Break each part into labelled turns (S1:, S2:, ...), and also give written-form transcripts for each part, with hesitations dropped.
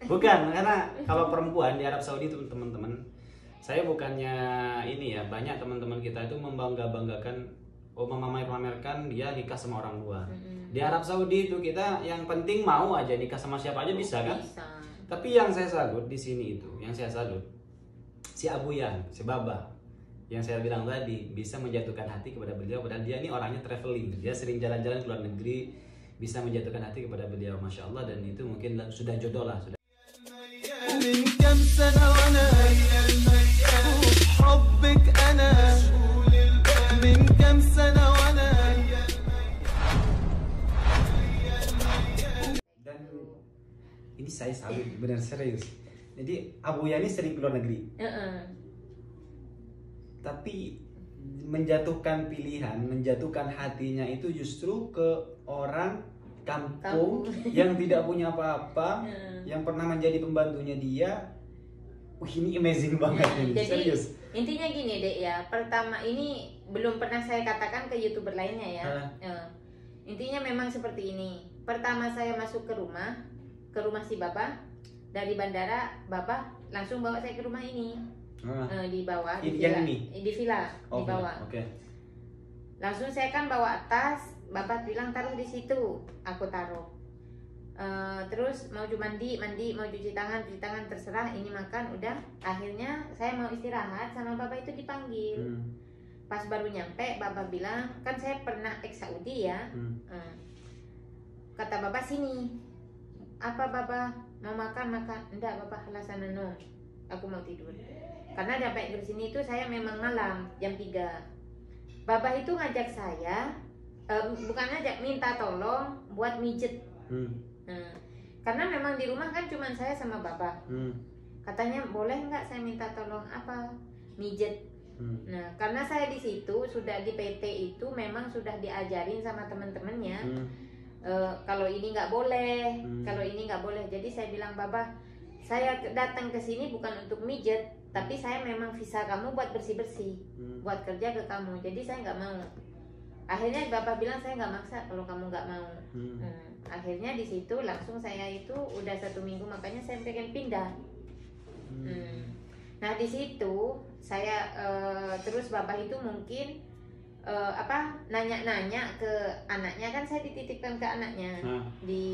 S1: Bukan, karena kalau perempuan di Arab Saudi itu teman-teman, saya bukannya ini ya, banyak teman-teman kita itu membangga-banggakan, memamer-pamerkan dia nikah sama orang luar. Di Arab Saudi itu kita yang penting mau aja nikah sama siapa aja bisa kan?
S2: Bisa.
S1: Tapi yang saya salut di sini itu, yang saya salut si Abu Yan, si Baba, yang saya bilang tadi bisa menjatuhkan hati kepada beliau, padahal dia ini orangnya traveling, dia sering jalan-jalan ke luar negeri, bisa menjatuhkan hati kepada beliau, masya Allah, dan itu mungkin sudah jodoh lah, sudah.
S3: من كم سنة وأنا حبك أنا من كم سنة وأنا.
S1: Dan ini saya salut benar serius. Jadi Abu Yani sering ke luar negeri, tapi menjatuhkan pilihan, menjatuhkan hatinya itu justru ke orang kampung yang tidak punya apa-apa, yang pernah menjadi pembantunya dia. Wih, ini amazing banget ini.
S2: Jadi
S1: Serius.
S2: intinya gini dek ya, pertama ini belum pernah saya katakan ke YouTuber lainnya ya. Intinya memang seperti ini. Pertama saya masuk ke rumah si Bapak, dari bandara Bapak langsung bawa saya ke rumah ini. Di bawah di villa, di villa di bawah. Langsung saya kan bawa tas, Bapak bilang taruh di situ, aku taruh. Terus mau mandi, mau cuci tangan terserah, ini makan udah. Akhirnya saya mau istirahat sama Bapak itu dipanggil. Pas baru nyampe Bapak bilang, kan saya pernah ex Saudi ya. Kata Bapak sini, apa Bapak mau makan? Enggak Bapak, halasana no, aku mau tidur. Karena sampai ke sini itu saya memang malam jam 3. Bapak itu ngajak saya, bukan ngajak, minta tolong buat mijet. Karena memang di rumah kan cuma saya sama Bapak. Katanya boleh nggak saya minta tolong apa, mijet. Nah karena saya di situ sudah di PT itu memang sudah diajarin sama teman-temannya, kalau ini nggak boleh, kalau ini nggak boleh. Jadi saya bilang Bapak, saya datang ke sini bukan untuk mijet, tapi saya memang visa kamu buat bersih-bersih, buat kerja ke kamu. Jadi saya nggak mau. Akhirnya Bapak bilang saya nggak maksa kalau kamu nggak mau. Akhirnya di situ langsung saya itu udah 1 minggu, makanya saya pengen pindah. Nah di situ saya terus Bapak itu mungkin nanya-nanya ke anaknya, kan saya dititipkan ke anaknya di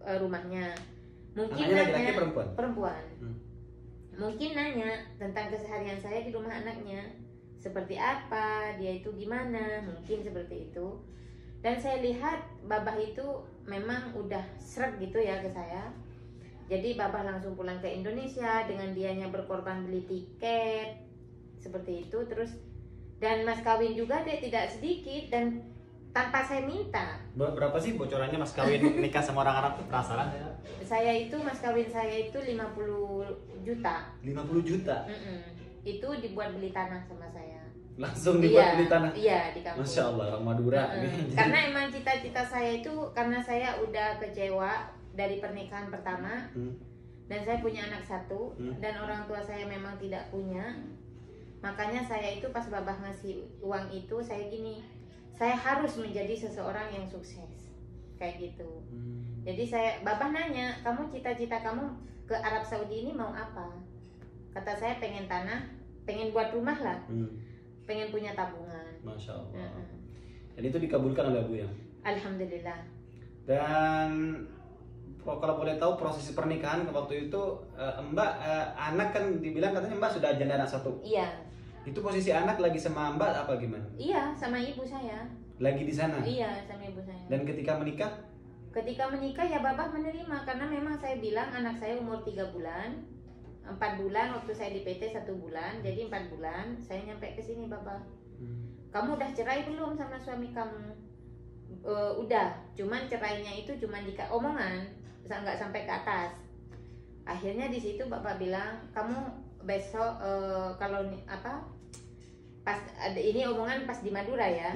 S2: rumahnya. Mungkin
S1: anaknya
S2: nanya,
S1: laki-laki
S2: perempuan. Mungkin nanya tentang keseharian saya di rumah anaknya, seperti apa, dia itu gimana, mungkin seperti itu. Dan saya lihat Babah itu memang udah sreg gitu ya ke saya. Jadi Babah langsung pulang ke Indonesia dengan dianya berkorban beli tiket seperti itu. Terus dan mas kawin juga dia tidak sedikit dan tanpa saya minta.
S1: Berapa sih bocorannya mas kawin nikah sama orang Arab? Penasaran ya?
S2: Saya itu mas kawin saya itu 50 juta.
S1: 50 juta?
S2: Itu dibuat beli tanah sama saya.
S1: Langsung dibuat beli tanah?
S2: Iya, di kampung.
S1: Masya Allah, orang Madura.
S2: Karena emang cita-cita saya itu, karena saya udah kecewa dari pernikahan pertama, dan saya punya anak 1, dan orang tua saya memang tidak punya. Makanya saya itu pas Babah ngasih uang itu, saya gini, saya harus menjadi seseorang yang sukses, kayak gitu. Jadi Babah nanya, kamu cita-cita kamu ke Arab Saudi ini mau apa? Kata saya pengen tanah, pengen buat rumah lah, pengen punya tabungan.
S1: Masya Allah. Dan itu dikabulkan oleh Abu ya?
S2: Alhamdulillah.
S1: Dan kalau boleh tahu proses pernikahan waktu itu Mbak, anak kan dibilang katanya Mbak sudah janda anak 1.
S2: Iya.
S1: Itu posisi anak lagi sama Mbak apa gimana?
S2: Iya, sama ibu saya.
S1: Lagi di sana?
S2: Iya, sama ibu saya.
S1: Dan ketika menikah?
S2: Ketika menikah ya Babah menerima, karena memang saya bilang anak saya umur 3 bulan, 4 bulan waktu saya di PT 1 bulan, jadi 4 bulan saya nyampe ke sini Babah. Kamu udah cerai belum sama suami kamu? Udah, cuman cerainya itu cuman di omongan, nggak sampai ke atas. Akhirnya di situ Bapak bilang, kamu besok kalau pas ini omongan pas di Madura ya.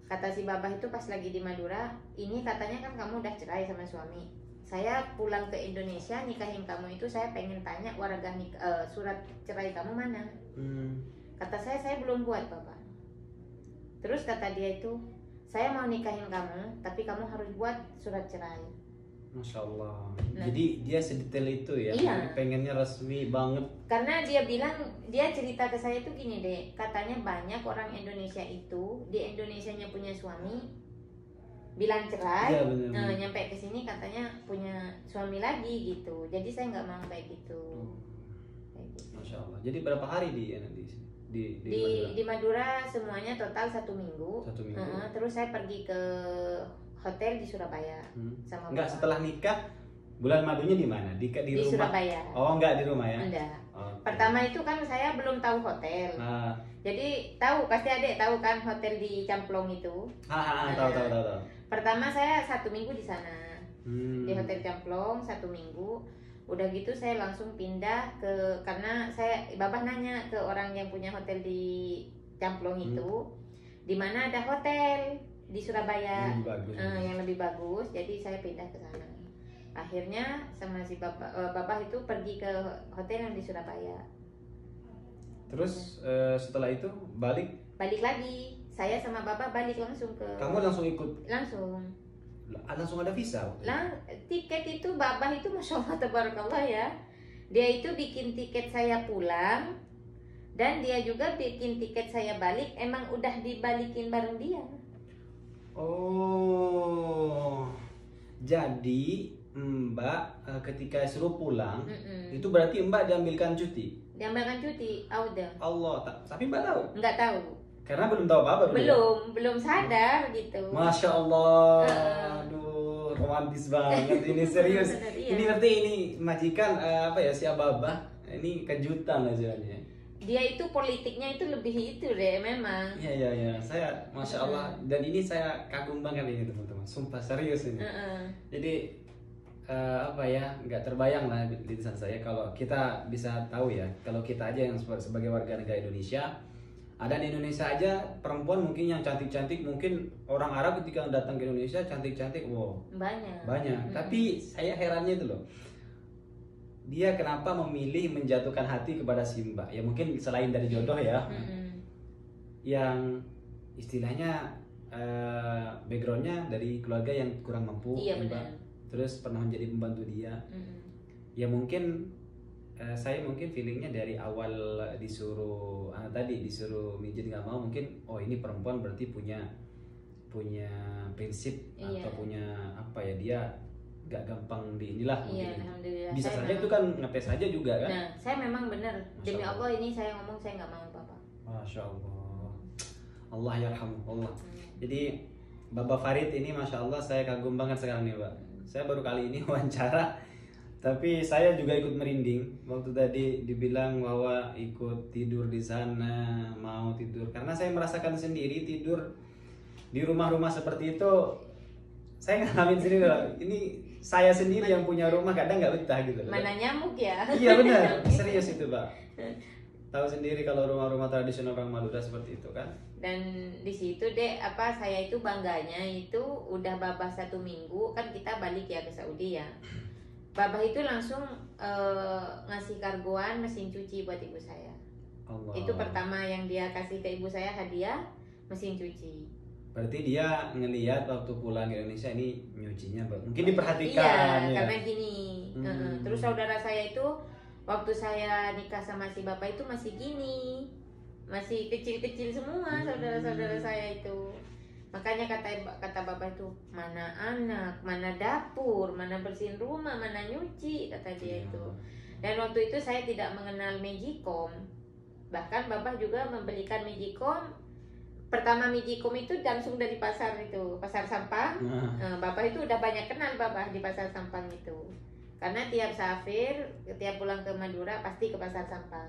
S2: Kata si Babah itu pas lagi di Madura, ini katanya kan kamu udah cerai sama suami. Saya pulang ke Indonesia nikahin kamu itu saya pengen tanya warga surat cerai kamu mana? Kata saya belum buat Bapak. Terus kata dia itu, saya mau nikahin kamu, tapi kamu harus buat surat cerai.
S1: Masya Allah.
S2: Nah.
S1: Jadi dia sedetail itu ya.
S2: Iya.
S1: Jadi pengennya resmi banget.
S2: Karena dia bilang, dia cerita ke saya tuh gini deh, katanya banyak orang Indonesia itu di Indonesianya punya suami bilang cerai,
S1: Iya, benar.
S2: nyampe ke sini katanya punya suami lagi gitu. Jadi saya nggak mau kayak gitu. Kayak gitu.
S1: Masya Allah. Jadi berapa hari di
S2: Di
S1: Madura?
S2: di Madura semuanya total 1 minggu.
S1: 1 minggu.
S2: Terus saya pergi ke hotel di Surabaya sama
S1: Enggak,
S2: bapak.
S1: setelah nikah bulan madunya di mana? Di
S2: Di
S1: rumah.
S2: Surabaya.
S1: Oh, enggak di rumah ya?
S2: Enggak.
S1: Oke.
S2: Pertama itu kan saya belum tahu hotel.
S1: Nah,
S2: Jadi pasti adik tahu kan hotel di Camplong itu.
S1: tahu.
S2: Pertama saya 1 minggu di sana di
S1: Hmm.
S2: hotel Camplong 1 minggu. Udah gitu saya langsung pindah karena Babah nanya ke orang yang punya hotel di Camplong itu, di mana ada hotel di Surabaya
S1: Lebih bagus.
S2: yang lebih bagus. Jadi saya pindah ke sana. Akhirnya sama si Babah itu pergi ke hotel yang di Surabaya.
S1: Terus setelah itu balik,
S2: Balik lagi, saya sama Babah balik langsung ke
S1: kamu langsung ikut,
S2: langsung.
S1: langsung ada visa?
S2: Tiket itu Babah itu Masya Allah tabarakallah ya. Dia itu bikin tiket saya pulang dan dia juga bikin tiket saya balik, emang udah dibalikin bareng dia.
S1: Oh, jadi Mbak ketika suruh pulang
S2: Mm-mm.
S1: itu berarti Mbak diambilkan cuti.
S2: Diambilkan cuti, udah.
S1: Allah, tapi Mbak tahu?
S2: Nggak tahu.
S1: Karena belum tahu apa-apa dulu ya?
S2: Belum sadar gitu.
S1: Masya Allah,
S2: Heeh.
S1: aduh romantis banget ini, serius.
S2: Benar, iya.
S1: Ini berarti ini majikan apa ya, si Abah, ini kejutan aja nih.
S2: Dia itu politiknya itu lebih itu deh memang.
S1: Iya, saya Masya Allah, dan ini saya kagum banget ini teman-teman, sumpah serius ini.
S2: Heeh.
S1: Jadi apa ya, nggak terbayang lah di lisan saya kalau kita bisa tahu ya, kalau kita aja yang sebagai warga negara Indonesia, ada di Indonesia aja perempuan mungkin yang cantik-cantik, mungkin orang Arab ketika datang ke Indonesia cantik-cantik, wow
S2: Banyak.
S1: banyak. Tapi saya herannya itu loh, dia kenapa memilih menjatuhkan hati kepada si Mbak? Ya mungkin selain dari jodoh ya, yang istilahnya backgroundnya dari keluarga yang kurang mampu,
S2: Iya
S1: Mbak.
S2: benar.
S1: Terus pernah menjadi pembantu dia. Ya mungkin saya mungkin feelingnya dari awal disuruh mijit nggak mau, mungkin oh ini perempuan berarti punya prinsip
S2: Iya.
S1: atau punya apa ya, dia nggak gampang di inilah
S2: Iya,
S1: mungkin.
S2: alhamdulillah.
S1: Bisa
S2: Saya
S1: saja
S2: memang-
S1: itu kan ngetes aja juga kan.
S2: Nah, saya memang benar. Demi
S1: Masya
S2: Allah ini saya ngomong saya nggak mau Bapak.
S1: Masya Allah, Allah yarhamu Allah. Jadi Bapak Farid ini Masya Allah saya kagum banget sekarang nih Pak. Saya baru kali ini wawancara, tapi saya juga ikut merinding waktu tadi dibilang bahwa ikut tidur di sana, mau tidur. Karena saya merasakan sendiri tidur di rumah-rumah seperti itu, saya ngalamin sendiri loh. Ini saya sendiri yang punya rumah kadang nggak betah gitu loh.
S2: Mana nyamuk ya?
S1: Iya benar, serius itu Pak. Tahu sendiri kalau rumah-rumah tradisional orang Madura seperti itu kan.
S2: Dan di situ deh saya itu bangganya itu udah Babah 1 minggu kan kita balik ya ke Saudi ya. Babah itu langsung ngasih kargoan mesin cuci buat ibu saya.
S1: Allah.
S2: Itu pertama yang dia kasih ke ibu saya hadiah mesin cuci.
S1: Berarti dia ngelihat waktu pulang ke Indonesia ini nyucinya mungkin diperhatikan
S2: Iya,
S1: ya.
S2: karena gini. Terus saudara saya itu waktu saya nikah sama si bapak itu masih gini, masih kecil-kecil semua saudara-saudara saya itu. Makanya kata bapak itu, mana anak, mana dapur, mana bersihin rumah, mana nyuci, kata dia itu. Dan waktu itu saya tidak mengenal Magicom. Bahkan bapak juga membelikan Magicom. Pertama Magicom itu langsung dari pasar itu, pasar Sampang. Bapak itu udah banyak kenal bapak di pasar Sampang itu. Karena tiap safir, tiap pulang ke Madura pasti ke pasar Sampang.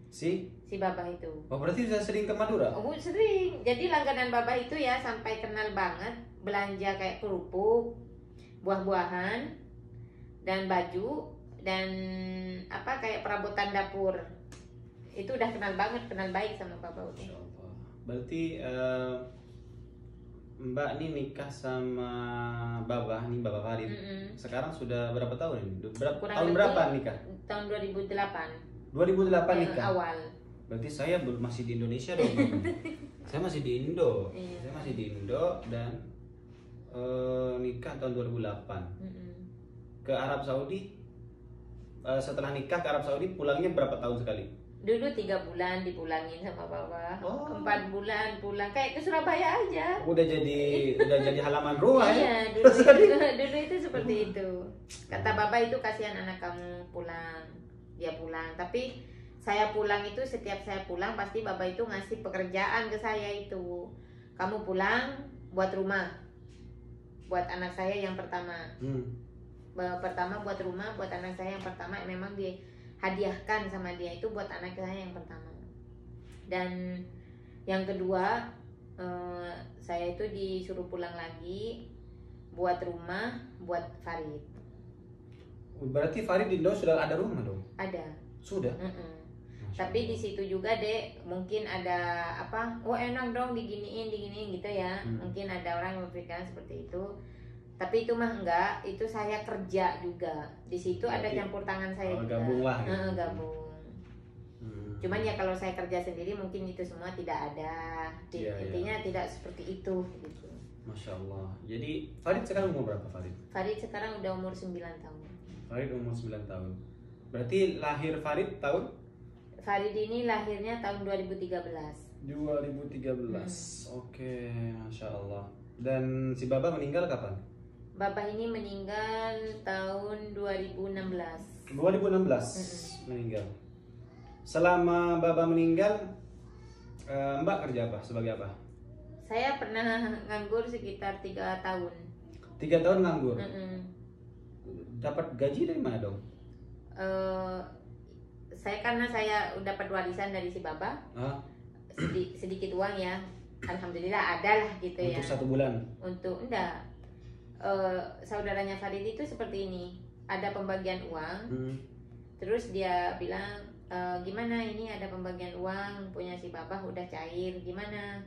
S2: Si bapak itu.
S1: Oh berarti sudah sering ke Madura?
S2: Oh sering. Jadi langganan bapak itu ya sampai kenal banget belanja kayak kerupuk, buah-buahan, dan baju dan apa kayak perabotan dapur. Itu udah kenal banget, kenal baik sama bapak udah.
S1: Berarti Mbak ini nikah sama Babah nih, Bapak Farid. Sekarang sudah berapa tahun ini? Tahun berapa nikah?
S2: Tahun 2008.
S1: 2008 nikah.
S2: Awal.
S1: Berarti saya belum masih di Indonesia dong. Saya masih di Indo.
S2: Iya.
S1: Saya masih di Indo dan nikah tahun 2008. ke Arab Saudi, setelah nikah ke Arab Saudi pulangnya berapa tahun sekali?
S2: Dulu 3 bulan dipulangin sama papa,
S1: Oh.
S2: 4 bulan pulang kayak ke Surabaya aja.
S1: Udah jadi halaman rumah ya.
S2: Iya, dulu itu seperti itu. Kata papa itu kasihan anak kamu pulang, dia pulang. Tapi saya pulang itu setiap saya pulang pasti papa itu ngasih pekerjaan ke saya itu. Kamu pulang buat rumah, buat anak saya yang pertama. Pertama buat rumah, buat anak saya yang pertama memang dihadiahkan sama dia itu buat anak saya yang pertama. Dan yang kedua saya itu disuruh pulang lagi buat rumah buat Farid.
S1: Berarti Farid di Indo sudah ada rumah dong?
S2: Ada.
S1: Sudah.
S2: Mm-mm.
S1: Masya
S2: Tapi
S1: Allah.
S2: di situ juga dek mungkin ada apa? Oh enak dong diginiin gitu ya. Mungkin ada orang yang berpikiran seperti itu. Tapi itu mah enggak, itu saya kerja juga. Di situ ada
S1: Berarti,
S2: campur tangan saya juga.
S1: gabung lah gitu.
S2: Gabung. Cuman ya kalau saya kerja sendiri mungkin itu semua tidak ada.
S1: Iya,
S2: Intinya tidak seperti itu gitu.
S1: Masya Allah. Jadi Farid sekarang umur berapa Farid?
S2: Farid sekarang udah umur 9 tahun.
S1: Farid umur 9 tahun. Berarti lahir Farid tahun?
S2: Farid ini lahirnya tahun 2013.
S1: 2013. Oke, Masya Allah. Dan si Baba meninggal kapan?
S2: Bapak ini meninggal tahun 2016.
S1: 2016 meninggal. Selama Baba meninggal, Mbak kerja apa? Sebagai apa?
S2: Saya pernah nganggur sekitar 3 tahun.
S1: 3 tahun nganggur.
S2: Mm-mm.
S1: Dapat gaji dari mana dong?
S2: Karena saya dapat warisan dari si Baba,
S1: Hah?
S2: sedikit uang ya. Alhamdulillah ada lah gitu ya.
S1: Untuk 1 bulan.
S2: Untuk enggak. Saudaranya Farid itu seperti ini, ada pembagian uang, terus dia bilang gimana ini ada pembagian uang punya si Bapak udah cair gimana,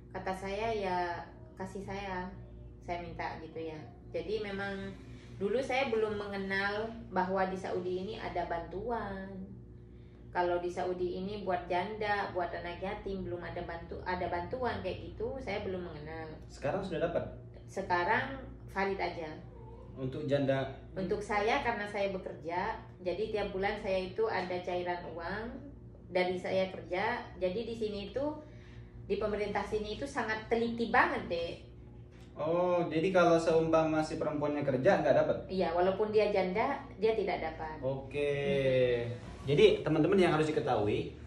S2: kata saya ya kasih saya minta gitu ya. Jadi memang dulu saya belum mengenal bahwa di Saudi ini ada bantuan. Kalau di Saudi ini buat janda, buat anak yatim belum ada bantuan kayak gitu, saya belum mengenal.
S1: Sekarang sudah dapat?
S2: Sekarang Farid aja.
S1: Untuk janda?
S2: Untuk saya karena saya bekerja, jadi tiap bulan saya itu ada cairan uang dari saya kerja. Jadi di sini itu di pemerintah sini itu sangat teliti banget deh.
S1: Oh, jadi kalau seumpama si perempuannya kerja nggak dapat?
S2: Iya, walaupun dia janda, dia tidak dapat.
S1: Oke. Jadi teman-teman yang harus diketahui,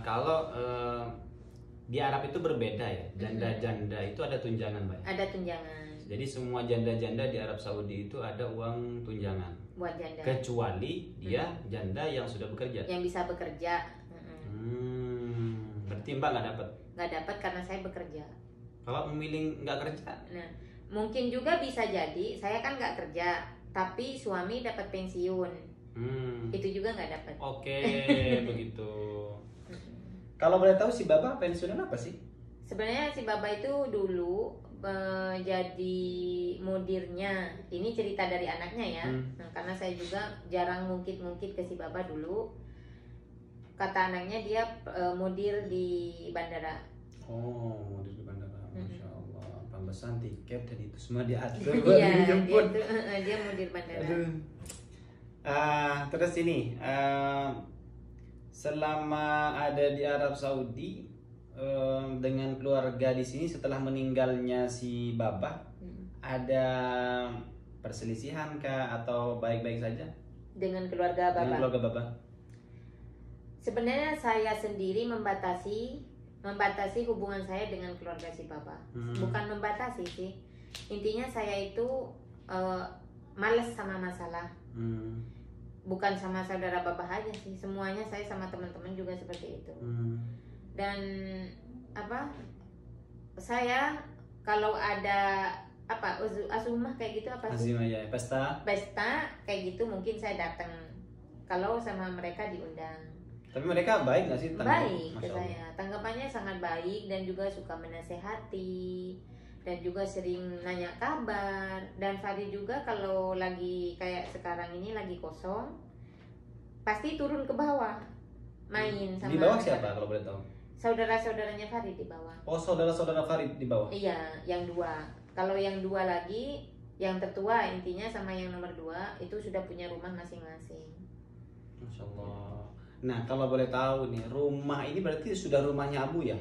S1: kalau di Arab itu berbeda ya. Janda-janda itu ada tunjangan, Mbak.
S2: Ada tunjangan
S1: Jadi semua janda-janda di Arab Saudi itu ada uang tunjangan.
S2: buat janda.
S1: Kecuali dia janda yang sudah bekerja.
S2: Yang bisa bekerja.
S1: Berarti Mbak nggak dapat?
S2: Nggak dapat karena saya bekerja.
S1: Kalau memilih nggak kerja?
S2: Nah, mungkin juga bisa jadi saya kan nggak kerja, tapi suami dapat pensiun. Itu juga nggak dapat.
S1: Oke, begitu. Kalau boleh tahu si Baba pensiunan apa sih?
S2: Sebenarnya si Baba itu dulu jadi mudirnya. Ini cerita dari anaknya ya. Nah, karena saya juga jarang ngungkit-ngungkit ke si Baba dulu. Kata anaknya dia mudir di bandara.
S1: Oh, mudir di bandara. Masya Allah. Pembesan tiket dan itu semua diatur.
S2: Iya,
S1: Dijemput.
S2: dia mudir bandara.
S1: Aduh. Terus ini, selama ada di Arab Saudi dengan keluarga di sini setelah meninggalnya si Baba, ada perselisihan kah atau baik-baik saja
S2: Dengan keluarga Baba.
S1: dengan keluarga Baba?
S2: Sebenarnya saya sendiri membatasi hubungan saya dengan keluarga si Baba. Bukan membatasi sih. Intinya saya itu males sama masalah. Bukan sama saudara Baba aja sih, semuanya saya sama teman-teman juga seperti itu. Dan saya kalau ada azumah kayak gitu apa sih?
S1: Azimah ya, pesta.
S2: Pesta kayak gitu mungkin saya datang. Kalau sama mereka diundang.
S1: Tapi mereka baik nggak sih?
S2: Baik ke
S1: Masya Allah.
S2: saya, tanggapannya sangat baik dan juga suka menasehati dan juga sering nanya kabar. Dan Farid juga kalau lagi kayak sekarang ini lagi kosong pasti turun ke bawah main sama
S1: Di bawah siapa kalau boleh tahu?
S2: saudara-saudaranya Farid di bawah.
S1: Oh, saudara-saudara Farid di bawah.
S2: Iya, yang 2. Kalau yang 2 lagi Yang tertua intinya sama yang nomor 2 itu sudah punya rumah masing-masing.
S1: Masya Allah. Nah kalau boleh tahu nih, rumah ini berarti sudah rumahnya Abu ya?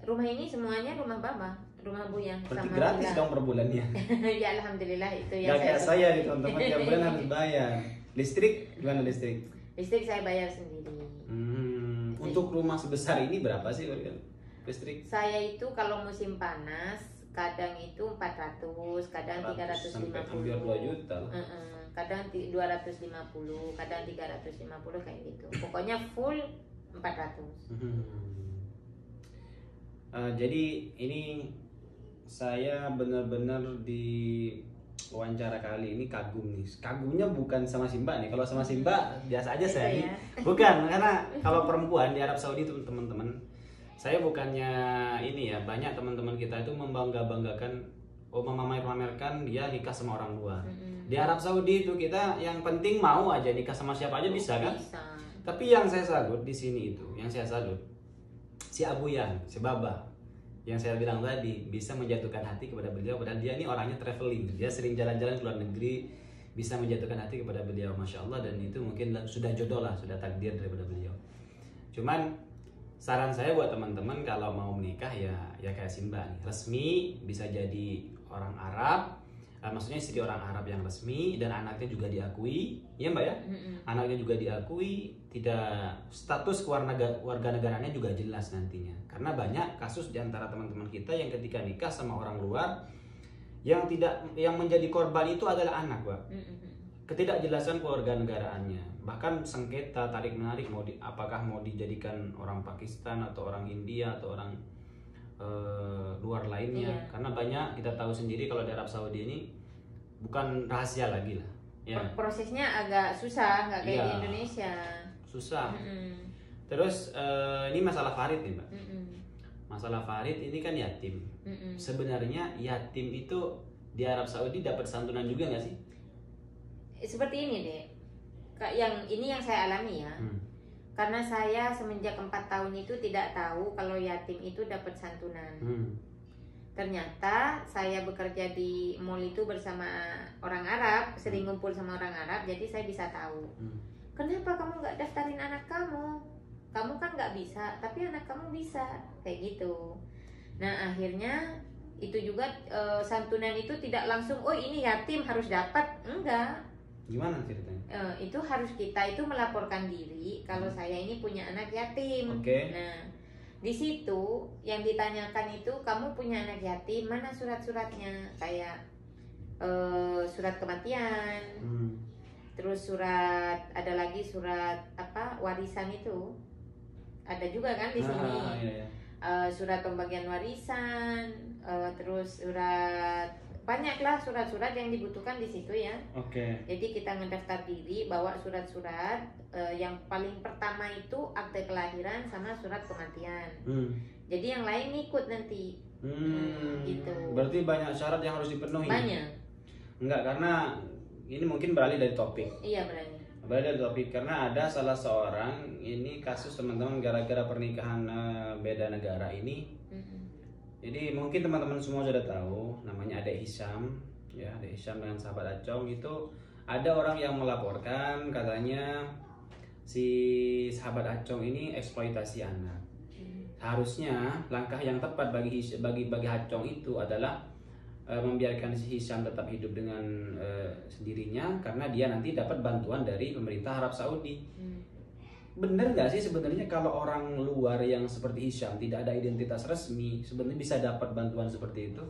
S2: Rumah ini semuanya rumah Baba, rumah Buyang
S1: Berarti
S2: sama
S1: gratis
S2: villa.
S1: dong per bulannya.
S2: Ya alhamdulillah itu yang
S1: Gak kayak
S2: saya
S1: saya nih teman-teman, tiap bulan harus bayar. Listrik gimana listrik?
S2: listrik saya bayar sendiri.
S1: Untuk rumah sebesar ini berapa sih listrik?
S2: Saya itu kalau musim panas kadang itu 400, kadang
S1: 100 sampai
S2: 350.
S1: hampir 2 juta loh.
S2: Kadang 250, kadang 350 kayak gitu. Pokoknya full 400.
S1: Jadi ini saya benar-benar di wawancara kali ini kagum nih. Kagumnya bukan sama si Mbak nih. Kalau sama si Mbak biasa aja
S2: Gitu
S1: saya.
S2: ya.
S1: Bukan, karena kalau perempuan di Arab Saudi itu teman-teman, saya bukannya ini ya, banyak teman-teman kita itu membangga-banggakan, memamer-pamerkan dia nikah sama orang luar. Di Arab Saudi itu kita yang penting mau aja nikah sama siapa aja bisa kan?
S2: Bisa.
S1: Tapi yang saya salut di sini itu, yang saya salut si Abu Yan, si Baba, yang saya bilang tadi bisa menjatuhkan hati kepada beliau, padahal dia ini orangnya traveling, dia sering jalan-jalan ke luar negeri, bisa menjatuhkan hati kepada beliau, masya Allah, dan itu mungkin sudah jodoh lah, sudah takdir daripada beliau. Cuman saran saya buat teman-teman kalau mau menikah ya kayak Simba nih, resmi, bisa jadi orang Arab. Maksudnya istri orang Arab yang resmi dan anaknya juga diakui, ya Mbak ya? Anaknya juga diakui, tidak status warga negaranya juga jelas nantinya. Karena banyak kasus di antara teman-teman kita yang ketika nikah sama orang luar yang menjadi korban itu adalah anak, Mbak. Ketidakjelasan kewarganegaraannya, bahkan sengketa tarik menarik apakah mau dijadikan orang Pakistan atau orang India atau orang luar lainnya. Karena banyak kita tahu sendiri kalau di Arab Saudi ini bukan rahasia lagi lah ya.
S2: Prosesnya agak susah, nggak kayak di Indonesia.
S1: Susah. Terus ini masalah Farid nih Mbak. Masalah Farid ini kan yatim. Sebenarnya yatim itu di Arab Saudi dapat santunan juga nggak sih?
S2: Seperti ini deh, yang saya alami ya. Karena saya semenjak 4 tahun itu tidak tahu kalau yatim itu dapat santunan. Ternyata saya bekerja di mall itu bersama orang Arab, sering ngumpul sama orang Arab, jadi saya bisa tahu. Kenapa kamu nggak daftarin anak kamu? Kamu kan nggak bisa, tapi anak kamu bisa, kayak gitu. Nah akhirnya itu juga santunan itu tidak langsung, oh ini yatim harus dapat, enggak.
S1: Gimana ceritanya?
S2: Itu harus kita itu melaporkan diri kalau saya ini punya anak yatim. Nah di situ yang ditanyakan itu, kamu punya anak yatim, mana surat-suratnya, kayak surat kematian, terus ada lagi surat warisan itu ada juga kan di sini. Surat pembagian warisan, terus banyaklah surat-surat yang dibutuhkan di situ ya. Jadi kita ngedaftar diri, bawa surat-surat. Yang paling pertama itu akte kelahiran sama surat kematian. Jadi yang lain ikut nanti. Gitu.
S1: Berarti banyak syarat yang harus dipenuhi.
S2: Banyak.
S1: Enggak, karena ini mungkin beralih dari topik.
S2: Iya beralih.
S1: Beralih dari topik karena ada salah seorang ini kasus teman-teman gara-gara pernikahan beda negara ini. Jadi mungkin teman-teman semua sudah tahu, namanya Adek Hisham, ya Adek Hisham dengan sahabat Acong itu ada orang yang melaporkan katanya si sahabat Acong ini eksploitasi anak. Harusnya langkah yang tepat bagi Acong itu adalah membiarkan si Hisham tetap hidup dengan sendirinya karena dia nanti dapat bantuan dari pemerintah Arab Saudi. Bener nggak sih sebenarnya kalau orang luar yang seperti Hisham tidak ada identitas resmi sebenarnya bisa dapat bantuan seperti itu?